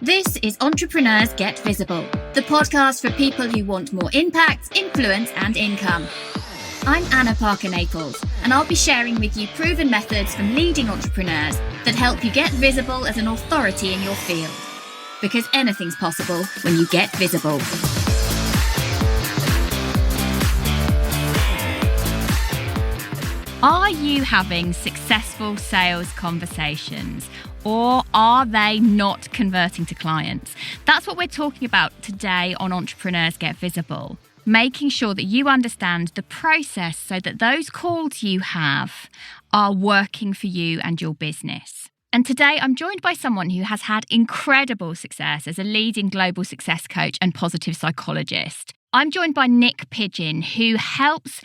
This is Entrepreneurs Get Visible, the podcast for people who want more impact, influence, and income. I'm Anna Parker-Naples, and I'll be sharing with you proven methods from leading entrepreneurs that help you get visible as an authority in your field. Because anything's possible when you get visible. Are you having successful sales conversations? Or are they not converting to clients? That's what we're talking about today on Entrepreneurs Get Visible. Making sure that you understand the process so that those calls you have are working for you and your business. And today I'm joined by someone who has had incredible success as a leading global success coach and positive psychologist. I'm joined by Niyc Pidgeon, who helps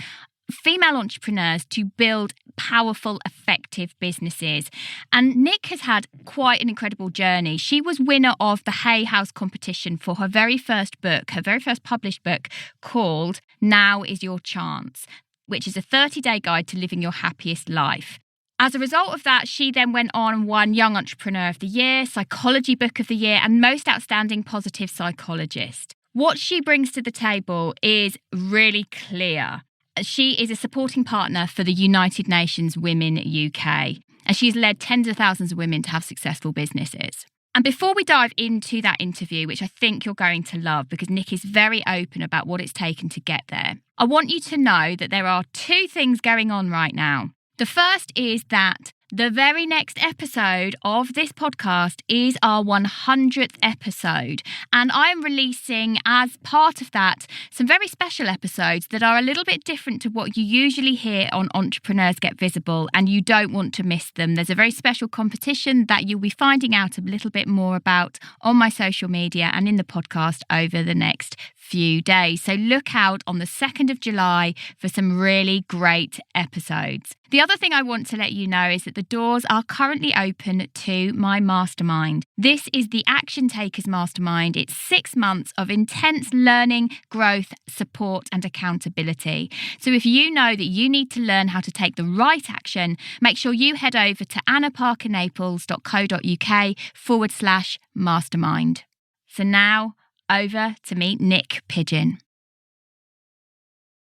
female entrepreneurs to build powerful, effective businesses. And Niyc has had quite an incredible journey. She was winner of the Hay House competition for her very first book, her very first published book called Now Is Your Chance, which is a 30-day guide to living your happiest life. As a result of that, she then went on and won Young Entrepreneur of the Year, Psychology Book of the Year, and Most Outstanding Positive Psychologist. What she brings to the table is really clear. She is a supporting partner for the United Nations Women UK, and she's led tens of thousands of women to have successful businesses. And before we dive into that interview, which I think you're going to love because Niyc is very open about what it's taken to get there, I want you to know that there are two things going on right now. The first is that the very next episode of this podcast is our 100th episode. And I am releasing, as part of that, some very special episodes that are a little bit different to what you usually hear on Entrepreneurs Get Visible, and you don't want to miss them. There's a very special competition that you'll be finding out a little bit more about on my social media and in the podcast over the next few days. So look out on the 2nd of July for some really great episodes. The other thing I want to let you know is that the doors are currently open to my mastermind. This is the Action Takers Mastermind. It's 6 months of intense learning, growth, support, and accountability. So if you know that you need to learn how to take the right action, make sure you head over to annaparkernaples.co.uk/mastermind. So now, over to meet Niyc Pidgeon.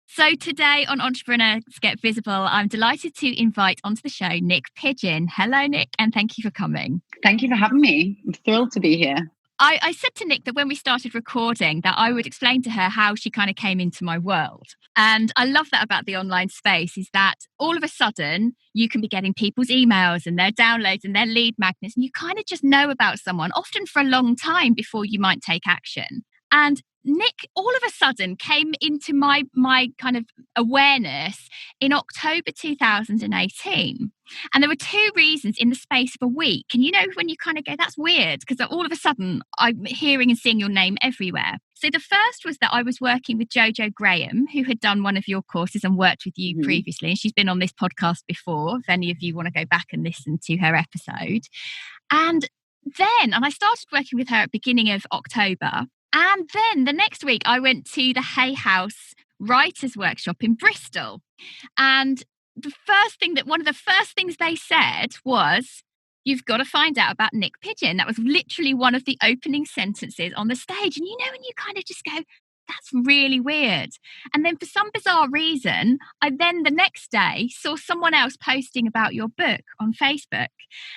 So today on Entrepreneurs Get Visible, I'm delighted to invite onto the show Niyc Pidgeon. Hello, Niyc, and thank you for coming. Thank you for having me. I'm thrilled to be here. I said to Niyc that when we started recording that I would explain to her how she kind of came into my world. And I love that about the online space is that all of a sudden you can be getting people's emails and their downloads and their lead magnets, and you kind of just know about someone, often for a long time before you might take action. And Niyc all of a sudden came into my kind of awareness in October 2018. And there were two reasons in the space of a week. And you know, when you kind of go, that's weird, because all of a sudden I'm hearing and seeing your name everywhere. So the first was that I was working with Jojo Graham, who had done one of your courses and worked with you previously. And she's been on this podcast before, if any of you want to go back and listen to her episode. And I started working with her at the beginning of October. And then the next week I went to the Hay House Writers Workshop in Bristol. And one of the first things they said was, you've got to find out about Niyc Pidgeon. That was literally one of the opening sentences on the stage. And you know, when you kind of just go, that's really weird. And then for some bizarre reason, I then the next day saw someone else posting about your book on Facebook.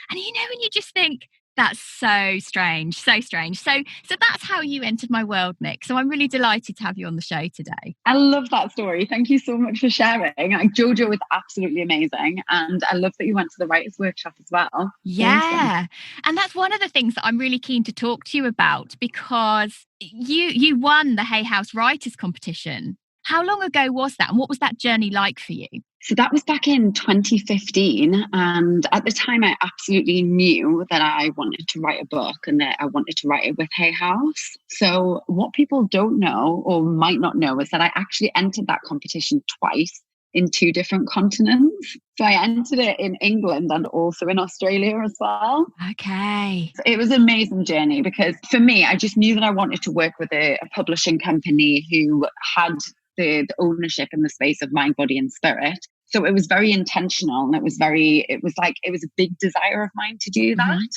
And you know, when you just think, that's so strange, so strange. So that's how you entered my world, Niyc. So I'm really delighted to have you on the show today. I love that story. Thank you so much for sharing. Jojo was absolutely amazing. And I love that you went to the Writers' Workshop as well. Yeah. Awesome. And that's one of the things that I'm really keen to talk to you about, because you won the Hay House Writers competition. How long ago was that? And what was that journey like for you? So that was back in 2015. And at the time, I absolutely knew that I wanted to write a book and that I wanted to write it with Hay House. So what people don't know or might not know is that I actually entered that competition twice in 2 different continents. So I entered it in England and also in Australia as well. Okay. So it was an amazing journey because for me, I just knew that I wanted to work with a publishing company who had the ownership in the space of mind, body and spirit. So it was very intentional, and it was a big desire of mine to do that.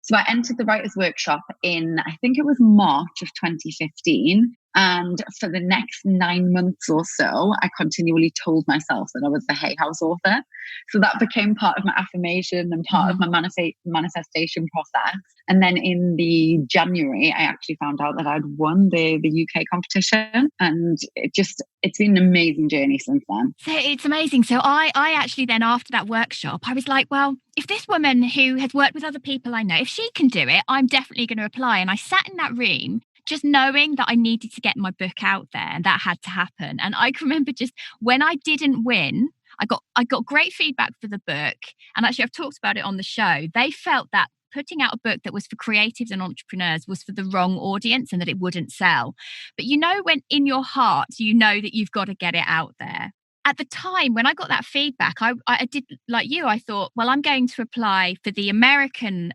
So I entered the writer's workshop in, I think it was March of 2015. And for the next 9 months or so, I continually told myself that I was the Hay House author. So that became part of my affirmation and part of my manifestation process. And then in the January, I actually found out that I'd won the UK competition. And it's been an amazing journey since then. So it's amazing. So I actually then, after that workshop, I was like, well, if this woman who has worked with other people I know, if she can do it, I'm definitely going to apply. And I sat in that room just knowing that I needed to get my book out there, and that had to happen. And I can remember just when I didn't win, I got great feedback for the book. And actually, I've talked about it on the show. They felt that putting out a book that was for creatives and entrepreneurs was for the wrong audience and that it wouldn't sell. But when in your heart, you know that you've got to get it out there. At the time when I got that feedback, I did like you. I thought, well, I'm going to apply for the American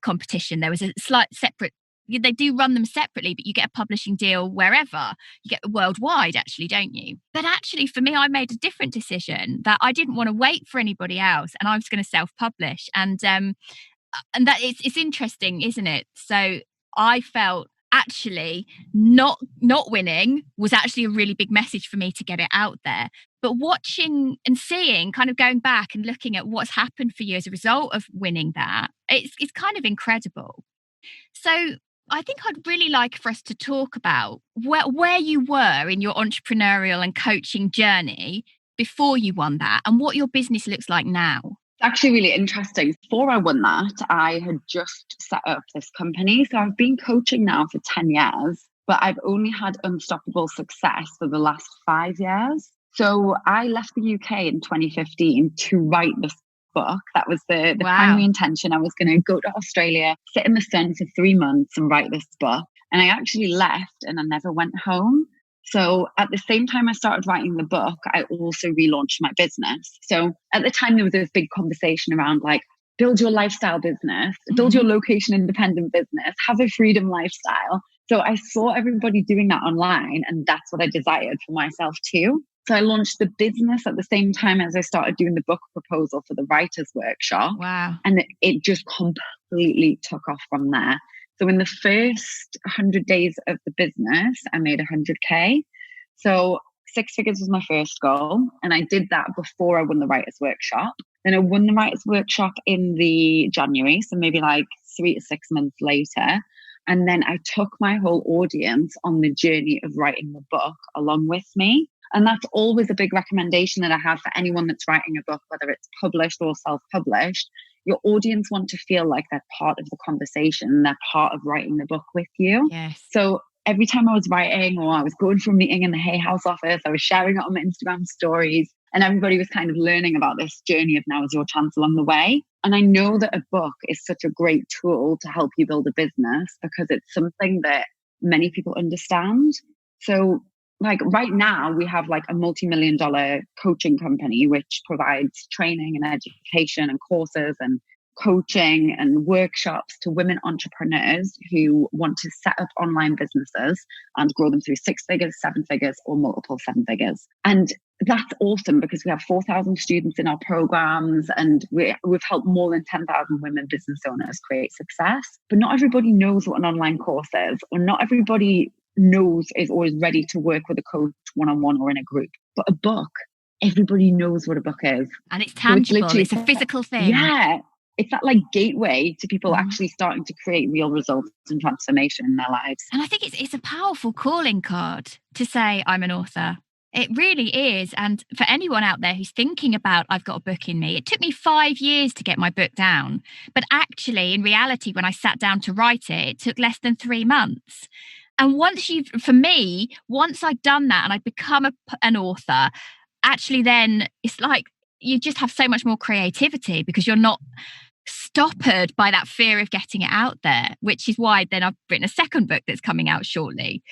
competition. There was a slight separate. They do run them separately, but you get a publishing deal wherever. You get worldwide, actually, don't you? But actually, for me, I made a different decision that I didn't want to wait for anybody else, and I was going to self-publish. And that it's interesting, isn't it? So I felt actually not winning was actually a really big message for me to get it out there. But watching and seeing, kind of going back and looking at what's happened for you as a result of winning that, it's kind of incredible. So I think I'd really like for us to talk about where you were in your entrepreneurial and coaching journey before you won that, and what your business looks like now. It's actually really interesting. Before I won that, I had just set up this company. So I've been coaching now for 10 years, but I've only had unstoppable success for the last 5 years. So I left the UK in 2015 to write this book. That was the primary intention. I was going to go to Australia, sit in the sun for 3 months and write this book. And I actually left and I never went home. So at the same time I started writing the book, I also relaunched my business. So at the time there was this big conversation around like, build your lifestyle business, build your location independent business, have a freedom lifestyle. So I saw everybody doing that online, and that's what I desired for myself too. So I launched the business at the same time as I started doing the book proposal for the writer's workshop. Wow. And it just completely took off from there. So in the first 100 days of the business, I made 100K. So 6 figures was my first goal. And I did that before I won the writer's workshop. Then I won the writer's workshop in the January. So maybe like 3 to 6 months later. And then I took my whole audience on the journey of writing the book along with me. And that's always a big recommendation that I have for anyone that's writing a book, whether it's published or self-published. Your audience want to feel like they're part of the conversation. They're part of writing the book with you. Yes. So every time I was writing or I was going for a meeting in the Hay House office, I was sharing it on my Instagram stories, and everybody was kind of learning about this journey of now is your chance along the way. And I know that a book is such a great tool to help you build a business because it's something that many people understand. So like right now we have like a multi-million-dollar coaching company, which provides training and education and courses and coaching and workshops to women entrepreneurs who want to set up online businesses and grow them through 6 figures, 7 figures, or multiple 7 figures. And that's awesome because we have 4,000 students in our programs, and we've helped more than 10,000 women business owners create success. But not everybody knows what an online course is, or not everybody knows is always ready to work with a coach one-on-one or in a group. But a book, everybody knows what a book is. And it's tangible. So it's a physical thing. Yeah. It's that like gateway to people actually starting to create real results and transformation in their lives. And I think it's a powerful calling card to say I'm an author. It really is. And for anyone out there who's thinking about, I've got a book in me, it took me 5 years to get my book down. But actually, in reality, when I sat down to write it, it took less than 3 months. And once I'd done that and I'd become an author, actually then it's like you just have so much more creativity because you're not stoppered by that fear of getting it out there, which is why then I've written a second book that's coming out shortly.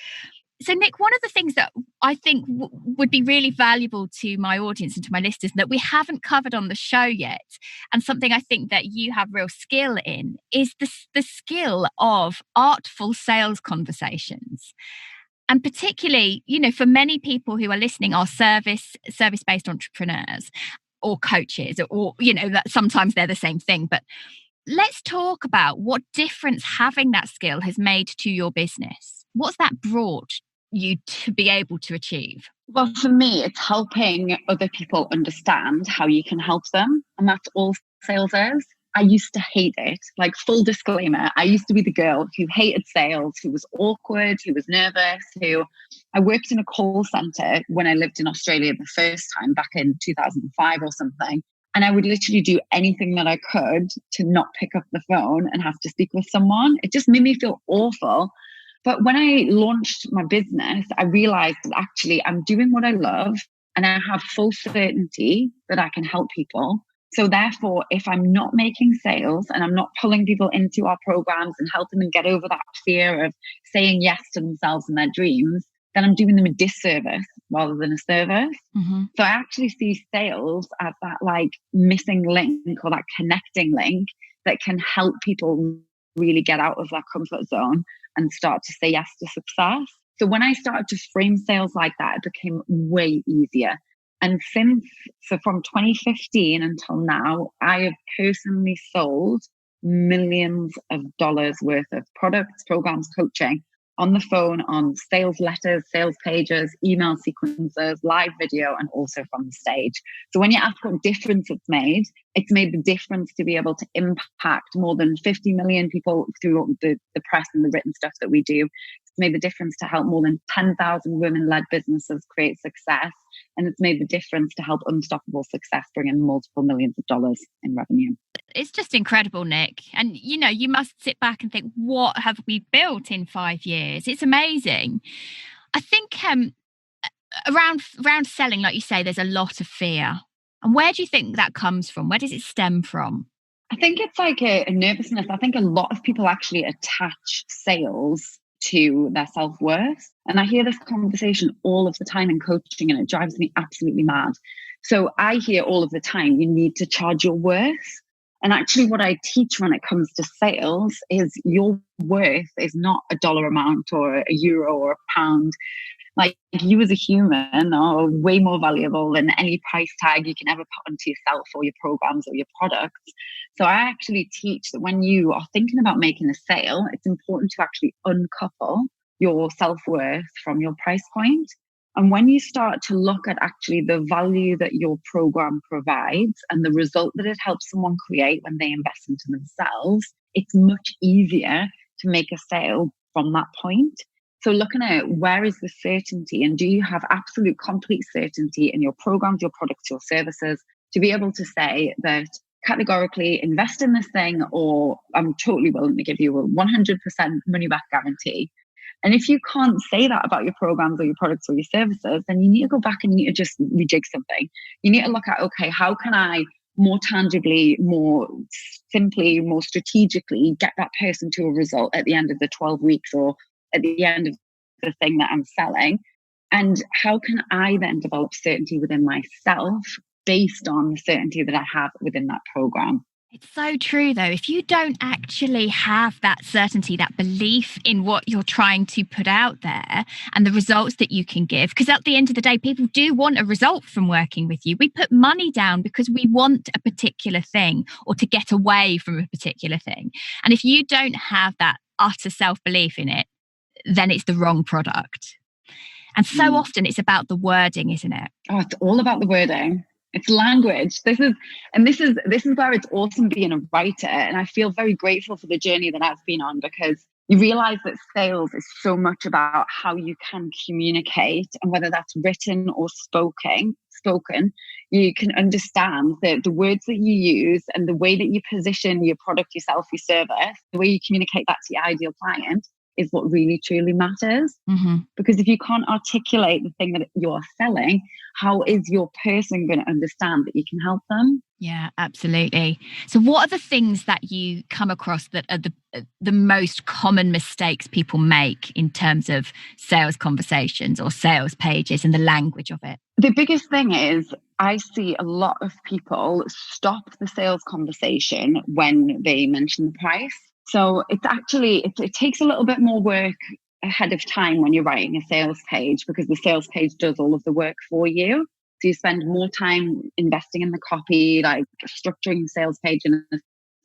So Niyc, one of the things that I think would be really valuable to my audience and to my listeners that we haven't covered on the show yet, and something I think that you have real skill in, is the skill of artful sales conversations. And particularly, for many people who are listening are service-based entrepreneurs or coaches, or, that sometimes they're the same thing, but let's talk about what difference having that skill has made to your business. What's that brought you to be able to achieve? Well, for me, it's helping other people understand how you can help them. And that's all sales is. I used to hate it. Like, full disclaimer, I used to be the girl who hated sales, who was awkward, who was nervous, I worked in a call center when I lived in Australia the first time back in 2005 or something. And I would literally do anything that I could to not pick up the phone and have to speak with someone. It just made me feel awful. But when I launched my business, I realized that actually I'm doing what I love and I have full certainty that I can help people. So therefore, if I'm not making sales and I'm not pulling people into our programs and helping them get over that fear of saying yes to themselves and their dreams, then I'm doing them a disservice rather than a service. Mm-hmm. So I actually see sales as that like missing link or that connecting link that can help people really get out of that comfort zone and start to say yes to success. So when I started to frame sales like that, it became way easier. And from 2015 until now, I have personally sold millions of dollars worth of products, programs, coaching on the phone, on sales letters, sales pages, email sequences, live video, and also from the stage. So when you ask what difference it's made the difference to be able to impact more than 50 million people through the press and the written stuff that we do. It's made the difference to help more than 10,000 women-led businesses create success. And it's made the difference to help Unstoppable Success bring in multiple millions of dollars in revenue. It's just incredible, Niyc. And, you must sit back and think, what have we built in 5 years? It's amazing. I think around selling, like you say, there's a lot of fear. And where do you think that comes from? Where does it stem from? I think it's like a nervousness. I think a lot of people actually attach sales to their self-worth. And I hear this conversation all of the time in coaching, and it drives me absolutely mad. So I hear all of the time, you need to charge your worth. And actually what I teach when it comes to sales is your worth is not a dollar amount or a euro or a pound. Like, you as a human are way more valuable than any price tag you can ever put onto yourself or your programs or your products. So I actually teach that when you are thinking about making a sale, it's important to actually uncouple your self-worth from your price point. And when you start to look at actually the value that your program provides and the result that it helps someone create when they invest into themselves, it's much easier to make a sale from that point. So looking at where is the certainty, and do you have absolute complete certainty in your programs, your products, your services, to be able to say that categorically invest in this thing, or I'm totally willing to give you a 100% money back guarantee. And if you can't say that about your programs or your products or your services, then you need to go back and you need to just rejig something. You need to look at, okay, how can I more tangibly, more simply, more strategically get that person to a result at the end of the 12 weeks or at the end of the thing that I'm selling? And how can I then develop certainty within myself based on the certainty that I have within that program? It's so true, though. If you don't actually have that certainty, that belief in what you're trying to put out there and the results that you can give, because at the end of the day, people do want a result from working with you. We put money down because we want a particular thing or to get away from a particular thing. And if you don't have that utter self-belief in it, then it's the wrong product. And so often it's about the wording, isn't it? Oh, it's all about the wording. It's language. This is where it's awesome being a writer. And I feel very grateful for the journey that I've been on, because you realize that sales is so much about how you can communicate, and whether that's written or spoken, you can understand that the words that you use and the way that you position your product, yourself, your service, the way you communicate that to your ideal client is what really truly matters. Mm-hmm. Because if you can't articulate the thing that you're selling, how is your person going to understand that you can help them? Yeah, absolutely. So what are the things that you come across that are the most common mistakes people make in terms of sales conversations or sales pages and the language of it? The biggest thing is I see a lot of people stop the sales conversation when they mention the price. So it's actually, it takes a little bit more work ahead of time when you're writing a sales page, because the sales page does all of the work for you. So you spend more time investing in the copy, like structuring the sales page in a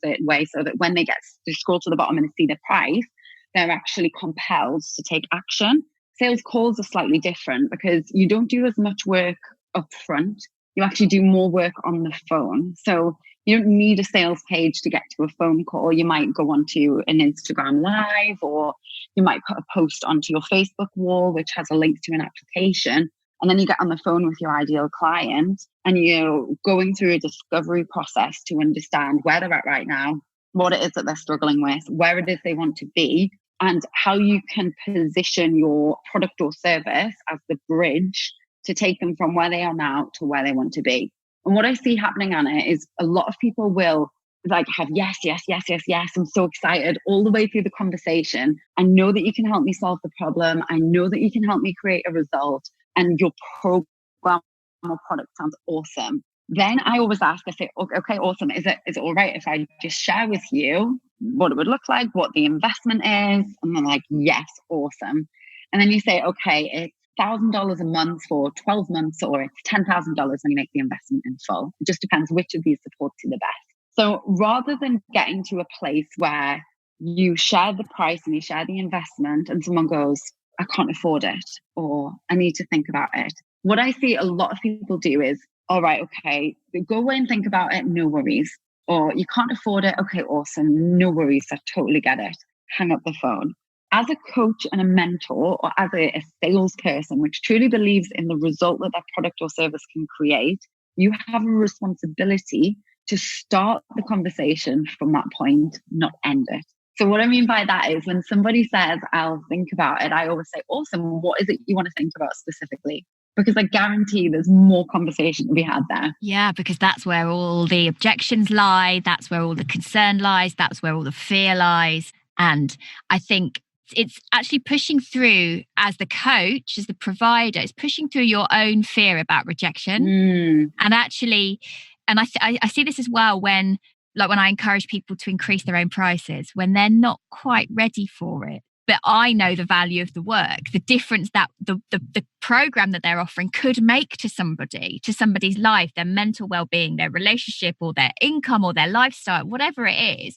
certain way so that when they scroll to the bottom and see the price, they're actually compelled to take action. Sales calls are slightly different because you don't do as much work up front. You actually do more work on the phone. So you don't need a sales page to get to a phone call. You might go onto an Instagram live, or you might put a post onto your Facebook wall, which has a link to an application. And then you get on the phone with your ideal client and you're going through a discovery process to understand where they're at right now, what it is that they're struggling with, where it is they want to be, and how you can position your product or service as the bridge to take them from where they are now to where they want to be. And what I see happening, Anna, is a lot of people will like have yes, yes, yes, yes, yes. I'm so excited all the way through the conversation. I know that you can help me solve the problem. I know that you can help me create a result. And your program or product sounds awesome. Then I always ask, I say, okay, awesome. Is it all right if I just share with you what it would look like, what the investment is? And they're like, yes, awesome. And then you say, okay, it's $1,000 a month for 12 months, or it's $10,000 when you make the investment in full. It just depends which of these supports you the best. So rather than getting to a place where you share the price and you share the investment and someone goes, I can't afford it, or I need to think about it. What I see a lot of people do is, all right, okay, go away and think about it, no worries. Or you can't afford it, okay, awesome, no worries, I totally get it. Hang up the phone. As a coach and a mentor, or as a salesperson, which truly believes in the result that that product or service can create, you have a responsibility to start the conversation from that point, not end it. So what I mean by that is when somebody says, I'll think about it, I always say, awesome, what is it you want to think about specifically? Because I guarantee there's more conversation to be had there. Yeah, because that's where all the objections lie. That's where all the concern lies. That's where all the fear lies. And I think it's actually pushing through as the coach, as the provider, it's pushing through your own fear about rejection. And actually, and I see this as well when I encourage people to increase their own prices when they're not quite ready for it. But I know the value of the work, the difference that the program that they're offering could make to somebody's life, their mental well-being, their relationship, or their income, or their lifestyle, whatever it is.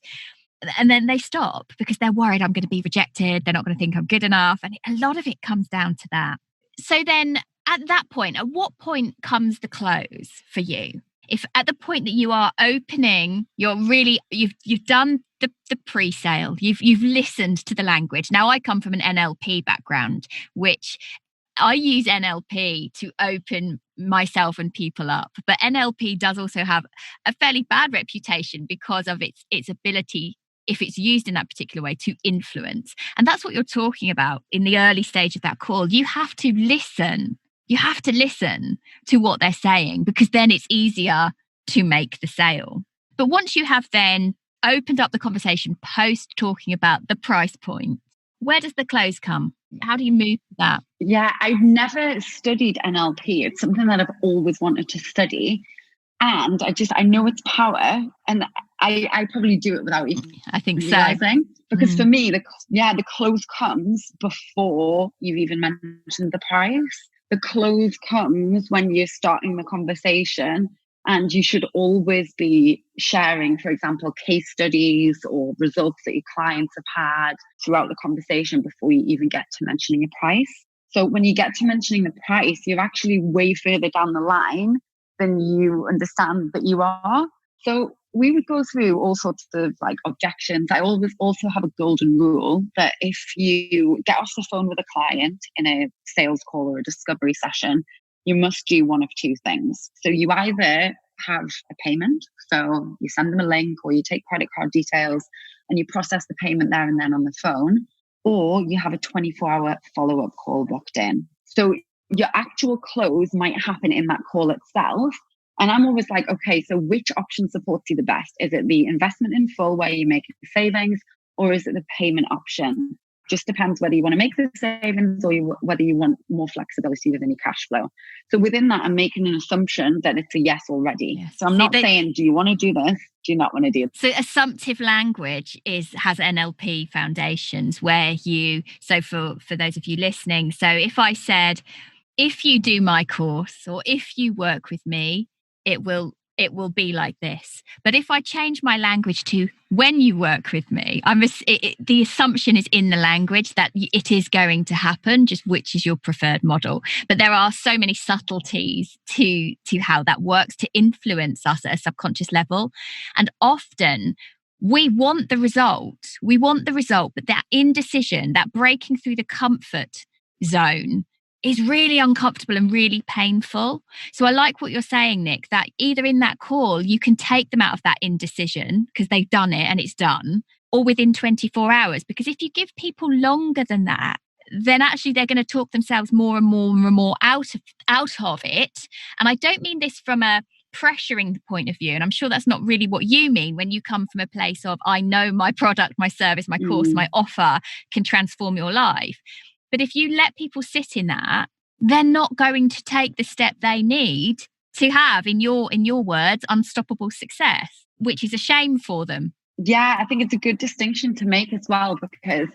And then they stop because they're worried I'm going to be rejected. They're not going to think I'm good enough. And a lot of it comes down to that. So then at that point, at what point comes the close for you? If at the point that you are opening, you've done the pre-sale, you've listened to the language. Now I come from an NLP background, which I use NLP to open myself and people up. But NLP does also have a fairly bad reputation because of its ability, if it's used in that particular way, to influence. And that's what you're talking about in the early stage of that call. You have to listen. You have to listen to what they're saying, because then it's easier to make the sale. But once you have then opened up the conversation post talking about the price point, where does the close come? How do you move to that? Yeah, I've never studied NLP. It's something that I've always wanted to study. And I know its power, and I probably do it without even realizing. Because for me, the close comes before you've even mentioned the price. The close comes when you're starting the conversation, and you should always be sharing, for example, case studies or results that your clients have had throughout the conversation before you even get to mentioning a price. So when you get to mentioning the price, you're actually way further down the line than you understand that you are. So we would go through all sorts of like objections. I always also have a golden rule that if you get off the phone with a client in a sales call or a discovery session, you must do one of two things. So you either have a payment, so you send them a link, or you take credit card details and you process the payment there and then on the phone, or you have a 24-hour follow-up call booked in. So your actual close might happen in that call itself. And I'm always like, okay, so which option supports you the best? Is it the investment in full where you make the savings, or is it the payment option? Just depends whether you want to make the savings or whether you want more flexibility within your cash flow. So within that, I'm making an assumption that it's a yes already. Yes. So I'm not saying, do you want to do this? Do you not want to do it? So assumptive language has NLP foundations so for those of you listening, so if I said, if you do my course or if you work with me, it will it will be like this. But if I change my language to when you work with me, the assumption is in the language that it is going to happen, just which is your preferred model. But there are so many subtleties to how that works to influence us at a subconscious level. And often we want the result. But that indecision, that breaking through the comfort zone is really uncomfortable and really painful. So I like what you're saying, Niyc, that either in that call, you can take them out of that indecision because they've done it and it's done, or within 24 hours. Because if you give people longer than that, then actually they're going to talk themselves more and more out of it. And I don't mean this from a pressuring point of view. And I'm sure that's not really what you mean when you come from a place of, I know my product, my service, my course, my offer can transform your life. But if you let people sit in that, they're not going to take the step they need to have, in your words, unstoppable success, which is a shame for them. Yeah, I think it's a good distinction to make as well, because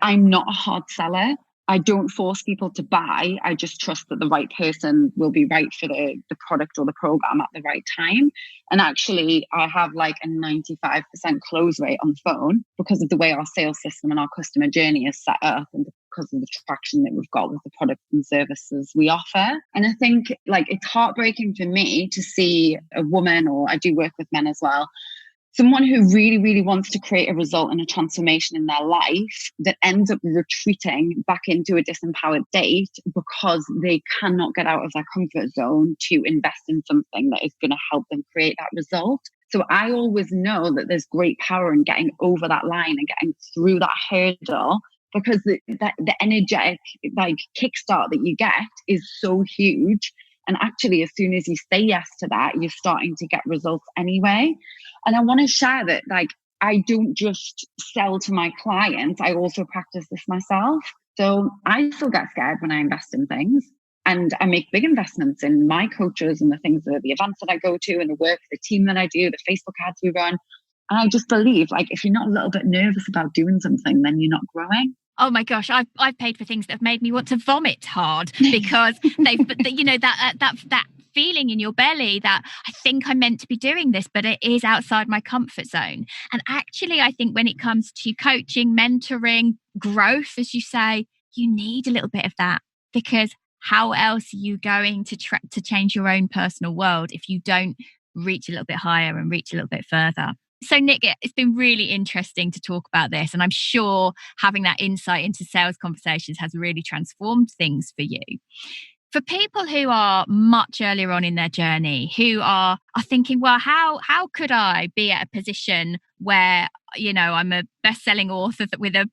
I'm not a hard seller. I don't force people to buy. I just trust that the right person will be right for the product or the program at the right time. And actually, I have a 95% close rate on the phone because of the way our sales system and our customer journey is set up, and because of the traction that we've got with the products and services we offer. And I think it's heartbreaking for me to see a woman, or I do work with men as well, someone who really, really wants to create a result and a transformation in their life that ends up retreating back into a disempowered state because they cannot get out of their comfort zone to invest in something that is going to help them create that result. So I always know that there's great power in getting over that line and getting through that hurdle, because the energetic kickstart that you get is so huge. And actually, as soon as you say yes to that, you're starting to get results anyway. And I want to share that, I don't just sell to my clients. I also practice this myself. So I still get scared when I invest in things. And I make big investments in my coaches and the things that the events that I go to and the work, the team that I do, the Facebook ads we run. And I just believe, if you're not a little bit nervous about doing something, then you're not growing. Oh my gosh, I've paid for things that have made me want to vomit hard because that feeling in your belly that I think I'm meant to be doing this, but it is outside my comfort zone. And actually, I think when it comes to coaching, mentoring, growth, as you say, you need a little bit of that, because how else are you going to change your own personal world if you don't reach a little bit higher and reach a little bit further? So Niyc, it's been really interesting to talk about this, and I'm sure having that insight into sales conversations has really transformed things for you. For people who are much earlier on in their journey, who are thinking, well, how could I be at a position where, I'm a best-selling author with a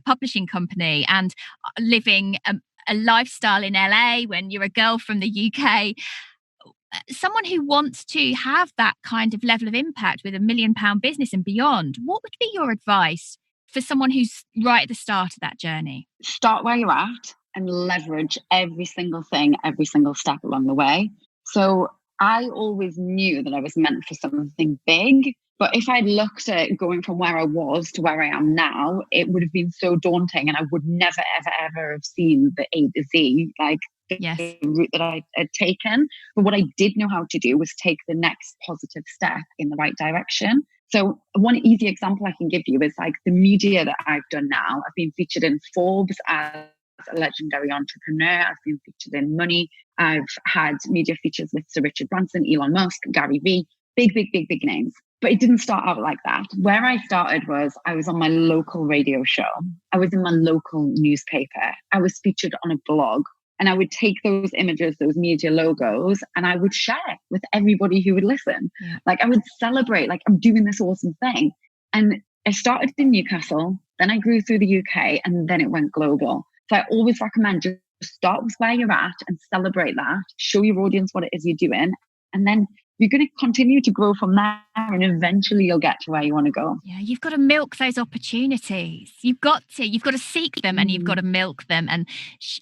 publishing company and living a lifestyle in LA when you're a girl from the UK? Someone who wants to have that kind of level of impact with £1 million business and beyond, what would be your advice for someone who's right at the start of that journey? Start where you're at and leverage every single thing, every single step along the way. So I always knew that I was meant for something big. But if I'd looked at going from where I was to where I am now, it would have been so daunting, and I would never, ever, ever have seen the A to Z, the route that I had taken. But what I did know how to do was take the next positive step in the right direction. So one easy example I can give you is the media that I've done now. I've been featured in Forbes as a legendary entrepreneur. I've been featured in Money. I've had media features with Sir Richard Branson, Elon Musk, Gary Vee, big names. But it didn't start out like that. Where I started was I was on my local radio show. I was in my local newspaper. I was featured on a blog. And I would take those images, those media logos, and I would share with everybody who would listen. Yeah. I would celebrate, I'm doing this awesome thing. And I started in Newcastle, then I grew through the UK, and then it went global. So I always recommend just start with where you're at and celebrate that. Show your audience what it is you're doing. And then you're going to continue to grow from there, and eventually you'll get to where you want to go. Yeah, you've got to milk those opportunities. You've got to seek them, and you've got to milk them, and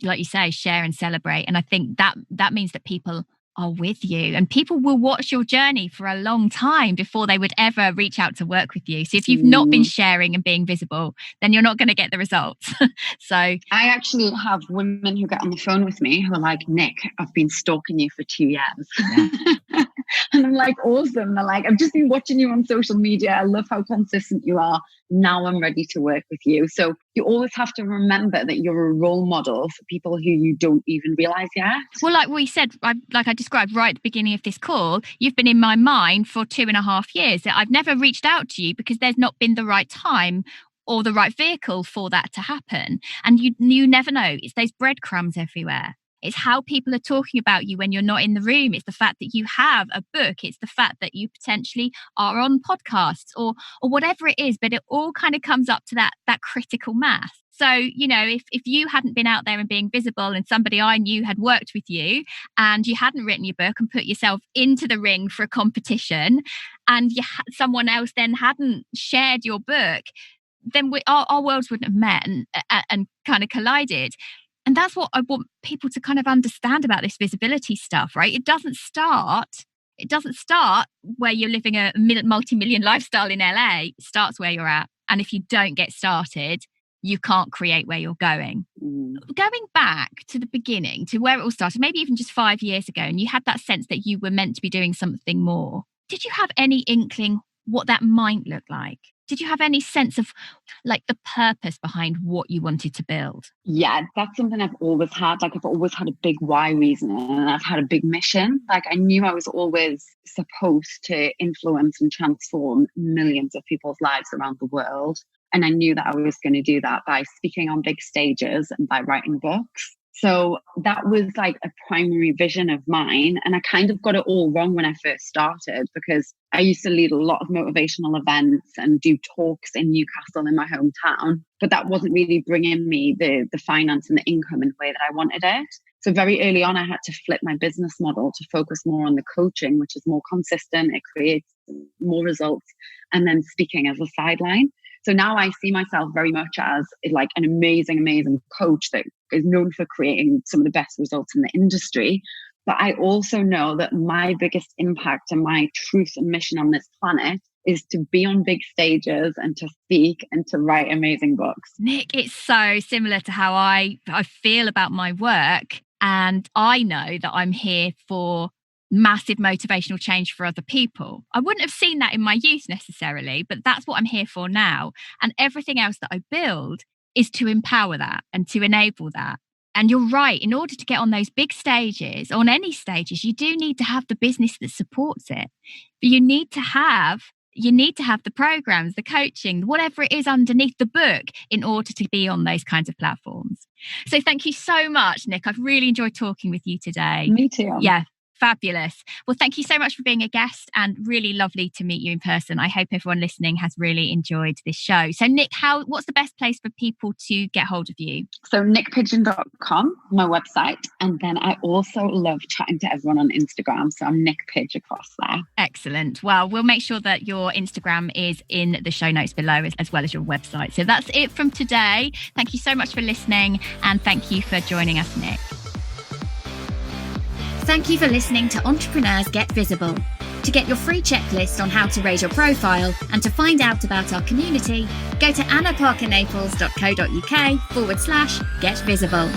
like you say, share and celebrate. And I think that means that people are with you, and people will watch your journey for a long time before they would ever reach out to work with you. So if you've not been sharing and being visible, then you're not going to get the results. So I actually have women who get on the phone with me who are like, Niyc, I've been stalking you for 2 years. Yeah. And I'm like, awesome. They're like, I've just been watching you on social media. I love how consistent you are. Now I'm ready to work with you. So you always have to remember that you're a role model for people who you don't even realize yet. Well, like we said, like I described right at the beginning of this call, you've been in my mind for 2.5 years. I've never reached out to you because there's not been the right time or the right vehicle for that to happen. And you never know. It's those breadcrumbs everywhere. It's how people are talking about you when you're not in the room. It's the fact that you have a book. It's the fact that you potentially are on podcasts or whatever it is. But it all kind of comes up to that critical mass. So, you know, if you hadn't been out there and being visible and somebody I knew had worked with you and you hadn't written your book and put yourself into the ring for a competition and someone else then hadn't shared your book, then our worlds wouldn't have met and kind of collided. And that's what I want people to kind of understand about this visibility stuff, right? It doesn't start where you're living a multi-million lifestyle in LA. It starts where you're at. And if you don't get started, you can't create where you're going. Going back to the beginning, to where it all started, maybe even just 5 years ago, and you had that sense that you were meant to be doing something more. Did you have any inkling what that might look like? Did you have any sense of like the purpose behind what you wanted to build? Yeah, that's something I've always had. Like I've always had a big why reason and I've had a big mission. Like I knew I was always supposed to influence and transform millions of people's lives around the world. And I knew that I was going to do that by speaking on big stages and by writing books. So that was like a primary vision of mine. And I kind of got it all wrong when I first started because I used to lead a lot of motivational events and do talks in Newcastle in my hometown. But that wasn't really bringing me the finance and the income in the way that I wanted it. So very early on, I had to flip my business model to focus more on the coaching, which is more consistent. It creates more results, and then speaking as a sideline. So now I see myself very much as like an amazing coach that is known for creating some of the best results in the industry. But I also know that my biggest impact and my truth and mission on this planet is to be on big stages and to speak and to write amazing books. Niyc, it's so similar to how I feel about my work. And I know that I'm here for massive motivational change for other people. I wouldn't have seen that in my youth necessarily, but that's what I'm here for now. And everything else that I build is to empower that and to enable that. And you're right, in order to get on those big stages, on any stages, you do need to have the business that supports it. But you need to have the programs, the coaching, whatever it is underneath the book in order to be on those kinds of platforms. So thank you so much, Niyc. I've really enjoyed talking with you today. Me too. Yeah. Fabulous. Well, thank you so much for being a guest and really lovely to meet you in person. I hope everyone listening has really enjoyed this show. So Niyc, what's the best place for people to get hold of you? So niycpidgeon.com, my website. And then I also love chatting to everyone on Instagram. So I'm Niyc Pidge across there. Excellent. Well, we'll make sure that your Instagram is in the show notes below as well as your website. So that's it from today. Thank you so much for listening and thank you for joining us, Niyc. Thank you for listening to Entrepreneurs Get Visible. To get your free checklist on how to raise your profile and to find out about our community, go to annaparkernaples.co.uk/get visible.